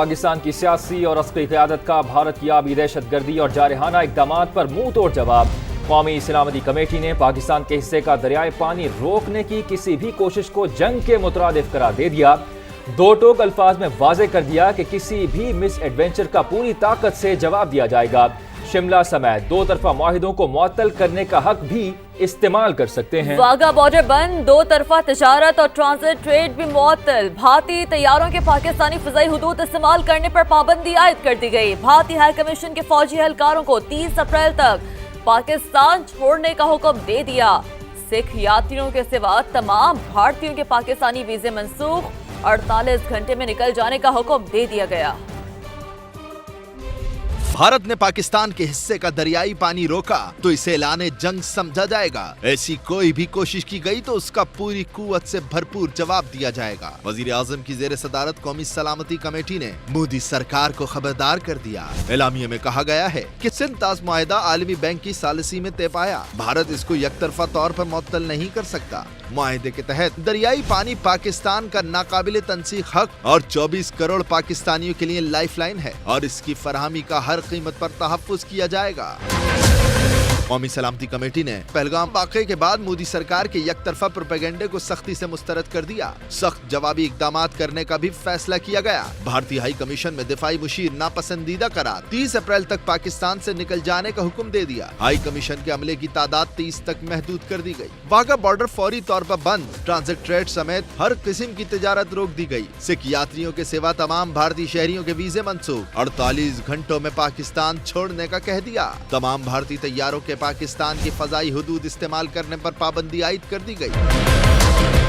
پاکستان کی سیاسی اور عسکری قیادت کا بھارت کی آبی دہشت گردی اور جارحانہ اقدامات پر منہ توڑ جواب۔ قومی سلامتی کمیٹی نے پاکستان کے حصے کا دریائے پانی روکنے کی کسی بھی کوشش کو جنگ کے مترادف قرار دے دیا۔ دو ٹوک الفاظ میں واضح کر دیا کہ کسی بھی مس ایڈونچر کا پوری طاقت سے جواب دیا جائے گا۔ شملہ سمیت دو طرفہ معاہدوں کو معطل کرنے کا حق بھی استعمال کر سکتے ہیں۔ واگا بارڈر بند، دو طرفہ تجارت اور ٹرانزٹ ٹریڈ بھی معطل۔ بھارتی طیاروں کے پاکستانی فضائی حدود استعمال کرنے پر پابندی عائد کر دی گئی۔ بھارتی ہائی کمیشن کے فوجی اہلکاروں کو 30 اپریل تک پاکستان چھوڑنے کا حکم دے دیا۔ سکھ یاتریوں کے سوا تمام بھارتیوں کے پاکستانی ویزے منسوخ، 48 گھنٹے میں نکل جانے کا حکم دے دیا گیا۔ بھارت نے پاکستان کے حصے کا دریائی پانی روکا تو اسے اعلان جنگ سمجھا جائے گا۔ ایسی کوئی بھی کوشش کی گئی تو اس کا پوری قوت سے بھرپور جواب دیا جائے گا۔ وزیر اعظم کی زیر صدارت قومی سلامتی کمیٹی نے مودی سرکار کو خبردار کر دیا۔ اعلامیے میں کہا گیا ہے کہ سنتاز معاہدہ عالمی بینک کی ثالثی میں طے پایا۔ بھارت اس کو یک طرفہ طور پر معطل نہیں کر سکتا۔ معاہدے کے تحت دریائی پانی پاکستان کا ناقابل تنسیق حق اور 24 کروڑ پاکستانیوں کے لیے لائف لائن ہے اور اس کی فراہمی کا ہر قیمت پر تحفظ کیا جائے گا۔ قومی سلامتی کمیٹی نے پہلگام واقعے کے بعد مودی سرکار کے یک طرفہ پروپیگنڈے کو سختی سے مسترد کر دیا۔ سخت جوابی اقدامات کرنے کا بھی فیصلہ کیا گیا۔ بھارتی ہائی کمیشن میں دفاعی مشیر ناپسندیدہ قرار، 30 اپریل تک پاکستان سے نکل جانے کا حکم دے دیا۔ ہائی کمیشن کے عملے کی تعداد 30 تک محدود کر دی گئی۔ واگا بارڈر فوری طور پر بند، ٹرانزٹ ٹریڈ سمیت ہر قسم کی تجارت روک دی گئی۔ سکھ یاتریوں کے سوا تمام بھارتی شہریوں کے ویزے منسوخ، 48 گھنٹوں میں پاکستان چھوڑنے کا کہہ دیا۔ تمام بھارتی طیاروں کے پاکستان کی فضائی حدود استعمال کرنے پر پابندی عائد کر دی گئی۔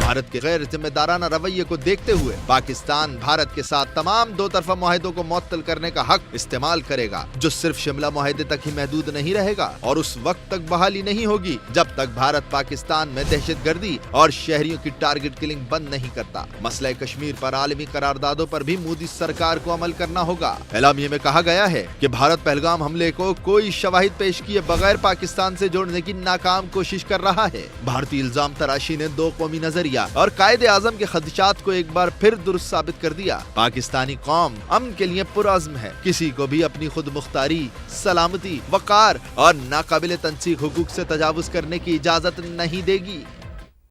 بھارت کے غیر ذمہ دارانہ رویے کو دیکھتے ہوئے پاکستان بھارت کے ساتھ تمام دو طرفہ معاہدوں کو معطل کرنے کا حق استعمال کرے گا، جو صرف شملہ معاہدے تک ہی محدود نہیں رہے گا اور اس وقت تک بحالی نہیں ہوگی جب تک بھارت پاکستان میں دہشت گردی اور شہریوں کی ٹارگٹ کلنگ بند نہیں کرتا۔ مسئلہ کشمیر پر عالمی قراردادوں پر بھی مودی سرکار کو عمل کرنا ہوگا۔ اعلامیے میں کہا گیا ہے کہ بھارت پہلگام حملے کو کوئی شواہد پیش کیے بغیر پاکستان سے جوڑنے کی ناکام کوشش کر رہا ہے۔ بھارتی الزام تراشی نے دو قومی نظریہ اور قائد اعظم کے خدشات کو ایک بار پھر درست ثابت کر دیا۔ پاکستانی قوم امن کے لیے پرعزم ہے، کسی کو بھی اپنی خود مختاری، سلامتی، وقار اور ناقابل تنسیق حقوق سے تجاوز کرنے کی اجازت نہیں دے گی۔